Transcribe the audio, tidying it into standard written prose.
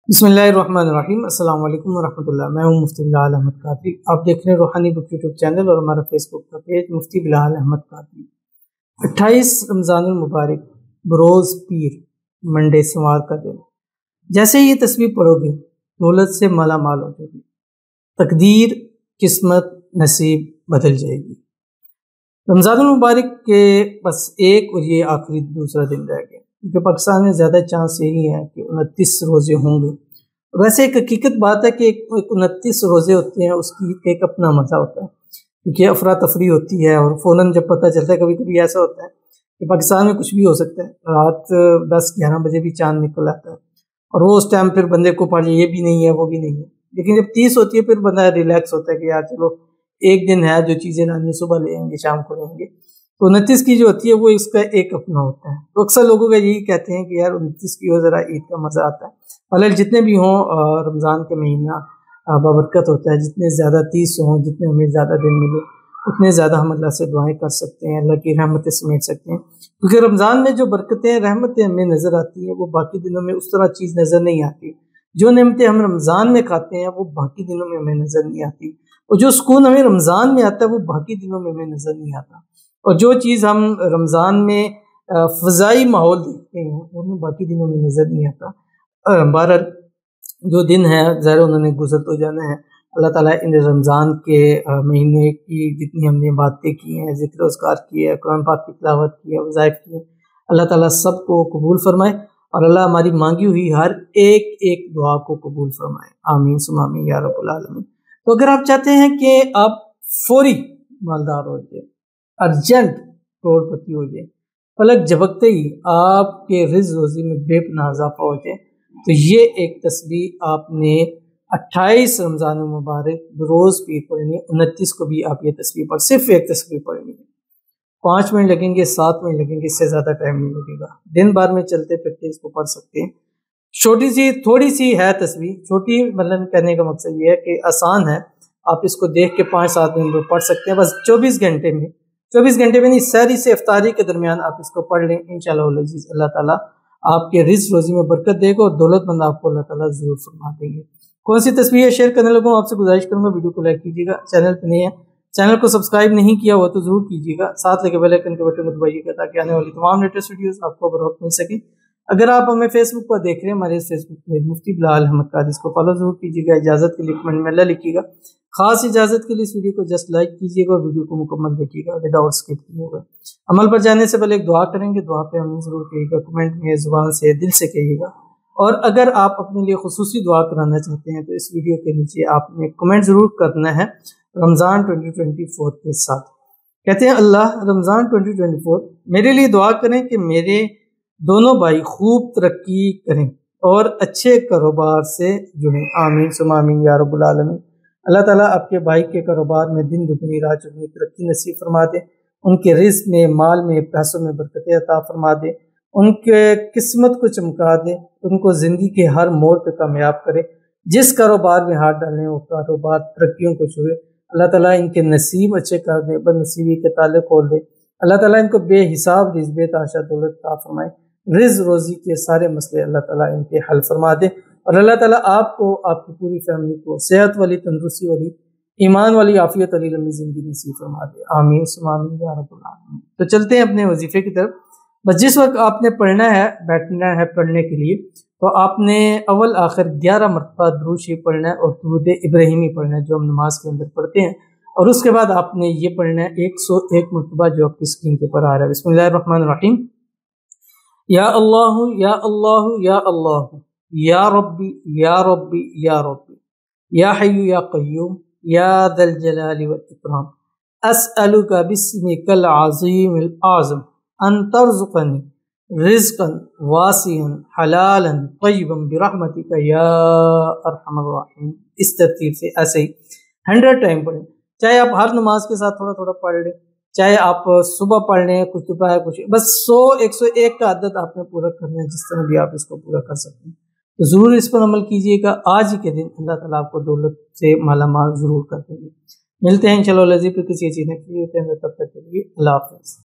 बिस्मिल्लाहिर्रहमानिर्रहीम। अस्सलाम वालेकुम वरहमतुल्लाह। मैं हूं मुफ्ती बिलाल अहमद कादरी। आप देख रहे हैं रूहानी बुक यूट्यूब चैनल और हमारा फेसबुक का पेज मुफ्ती बिलाल अहमद कादरी। 28 रमज़ानुल मुबारक बरोज़ पीर मंडे सवार का दिन। जैसे ये तस्वीर पढ़ोगे दौलत से माला माल हो जाएगी, तकदीर किस्मत नसीब बदल जाएगी। रमज़ानुल मुबारक के बस एक और ये आखिरी दूसरा दिन रह गया, क्योंकि पाकिस्तान में ज़्यादा चांस यही है कि 29 रोज़े होंगे। वैसे एक हकीकत बात है कि 29 रोज़े होते हैं, उसकी एक अपना मज़ा होता है, क्योंकि अफरा तफरी होती है और फ़ौरन जब पता चलता है, कभी कभी ऐसा होता है कि पाकिस्तान में कुछ भी हो सकता है, रात 10-11 बजे भी चाँद निकल आता है और वो उस टाइम फिर बंदे को पड़ ये भी नहीं है वो भी नहीं है। लेकिन जब 30 होती है फिर बंदा रिलैक्स होता है कि यार चलो एक दिन है, जो चीज़ें लानी सुबह ले आएंगे शाम को लेंगे। तो 29 की जो होती है वो इसका एक अपना होता है। तो अक्सर लोगों का यही कहते हैं कि यार 29 की हो ज़रा ईद का मज़ा आता है। हालांकि जितने भी हों रमज़ान के महीना बाबरकत होता है, जितने ज़्यादा 30 हों, जितने हमें ज़्यादा दिन मिले उतने ज़्यादा हम अल्लाह से दुआएं कर सकते हैं, अल्लाह की रहमतें समेट सकते हैं। क्योंकि रमज़ान में जो बरकतें रहमतें हमें नज़र आती हैं वो बाकी दिनों में उस तरह चीज़ नज़र नहीं आती। जो नेमतें हम रमज़ान में खाते हैं वो बाकी दिनों में हमें नज़र नहीं आती, और जो सुकून हमें रमज़ान में आता है वो बाकी दिनों में हमें नज़र नहीं आता। और जो चीज़ हम रमज़ान में फ़ज़ाई माहौल देखते हैं वो हमें बाकी दिनों में नज़र नहीं आता। 12 जो दिन है ज़रा उन्होंने गुजर तो जाना है। अल्लाह ताला इन रमज़ान के महीने की जितनी हमने बातें की हैं, ज़िक्र उसकार किए, कुरान पाक की तिलावत की है, वज़ाइफ की है, अल्लाह ताला सबको कबूल फरमाए और अल्लाह हमारी मांगी हुई हर एक दुआ को कबूल फरमाए। आमीन सुम्मा आमीन या रब्बुल आलमीन। तो अगर आप चाहते हैं कि आप फौरी मालदार हो जाए, अर्जेंट करोड़पति हो जाए, पलक झपकते ही आपके रिज़्क़ रोज़ी में बेपनाह इज़ाफ़ा हो जाए, तो ये एक तस्बीह आपने 28 रमज़ान मुबारक रोज़ पीर पढ़नी है। 29 को भी आप ये तस्बीह पढ़, सिर्फ एक तस्बीह पढ़नी है। 5 मिनट लगेंगे, 7 मिनट लगेंगे, इससे ज़्यादा टाइम नहीं लगेगा। दिन भर में चलते फिरते इसको पढ़ सकते हैं। छोटी सी थोड़ी सी है तस्बीह, छोटी मतलब कहने का मकसद ये है कि आसान है, आप इसको देख के 5-7 मिनट में पढ़ सकते हैं। बस 24 घंटे में नहीं, सहरी से इफ्तारी के दरमियान आप इसको पढ़ लें। इंशाअल्लाह अज़ीज़ अल्लाह ताला आपके रिज़्क़ रोज़ी में बरकत देगा और दौलतमंद आपको अल्लाह ताला ज़रूर फरमा देंगे। कौन सी तस्वीर शेयर करने लगूँ, आपसे गुजारिश करूँगा वीडियो को लाइक कीजिएगा, चैनल पर नहीं है चैनल को सब्सक्राइब नहीं किया हुआ तो जरूर कीजिएगा, साथ लगे बेल आइकन के बटन को दबाइएगा ताकि आने वाली तमाम लेटेस्ट वीडियोस आपको बर वक्त मिल सके। अगर आप हमें फेसबुक पर देख रहे हैं, हमारे फेसबुक पेज मुफ्ती बिलाल अहमद कादरी, इसको फॉलो जरूर कीजिएगा। इजाज़त के लिए कमेंट में अल्लाह लिखिएगा। खास इजाज़त के लिए इस वीडियो को जस्ट लाइक कीजिएगा और वीडियो को मुकम्मल देखिएगा विदाउट स्किप किए हुए। अमल पर जाने से पहले एक दुआ करेंगे, दुआ पे हमें ज़रूर कहिएगा, कमेंट में ज़ुबान से दिल से कहिएगा। और अगर आप अपने लिए खुसूसी दुआ कराना चाहते हैं तो इस वीडियो के नीचे आपने कमेंट ज़रूर करना है रमज़ान 2024 के साथ। कहते हैं अल्लाह रमज़ान 2024 मेरे लिए दुआ करें कि मेरे दोनों भाई खूब तरक्की करें और अच्छे कारोबार से जुड़ें। आमीन सुम्मा आमीन या रब्बुल आलमीन। अल्लाह ताला आपके भाई के कारोबार में दिन दुगनी रात चौगुनी तरक्की नसीब फरमा दे, उनके रिज़्क़ में, माल में, पैसों में बरकतें अता फरमा दे, उनके किस्मत को चमका दे, उनको ज़िंदगी के हर मोड़ पर कामयाब करे। जिस कारोबार में हाथ डालें वो कारोबार तरक्कियों को छुए। अल्लाह ताला इनके नसीब अच्छे कर दे, बदनसीबी के ताले खोल दे। अल्लाह ताला इनको बेहिसाब रिज़्क़ बेतहाशा दौलत अता फरमाए। रिज़्क़ रोज़ी के सारे मसले अल्लाह ताला इनके हल फरमा दे और अल्लाह ताला आपको, आपकी पूरी फैमिली को सेहत वाली, तंदुरुस्ती वाली, ईमान वाली, आफियत वाली लंबी ज़िंदगी नसीब फरमा दे। आमीन सुम्मा आमीन या रब्बुल आलमीन। तो चलते हैं अपने वजीफे की तरफ। बस जिस वक्त आपने पढ़ना है, बैठना है पढ़ने के लिए, तो आपने अव्वल आखिर 11 मरतबा दुरूद शरीफ पढ़ना है और दुरूद इब्राहिमी पढ़ना है जो हम नमाज के अंदर पढ़ते हैं। और उसके बाद आपने ये पढ़ना है 101 मरतबा जो आपकी स्क्रीन के ऊपर आ रहा है। बिस्मिल्लाहिर्रहमानिर्रहीम। या अल्लाह या अल्लाह या अल्लाह या रब्बी या रब्बी या रब्बी या हय्यु या क़य्यूम या दल जलाली वल इकराम अस्अलुका बिस्मिकल अज़ीमिल आज़म अन तर्ज़ुक़नी रिज़्क़न वासिअन हलालन तय्यिबन बिरहमतिका या अरहमर राहिमीन। इस तरतीब से ऐसे ही 100 टाइम पढ़ें। चाहे आप हर नमाज के साथ थोड़ा थोड़ा पढ़ लें, चाहे आप सुबह पढ़ लें, कुछ दोपहर, कुछ बस 100-101 का आदत आपने पूरा करना है। जिस तरह भी आप इसको पूरा कर सकते हैं तो ज़रूर इस पर अमल कीजिएगा। आज ही के दिन अल्लाह ताला आपको दौलत से माला माल ज़रूर कर देंगे। मिलते हैं इंशाअल्लाह किसी चीज़ में, तब तक के लिए अल्लाह हाफ़िज़।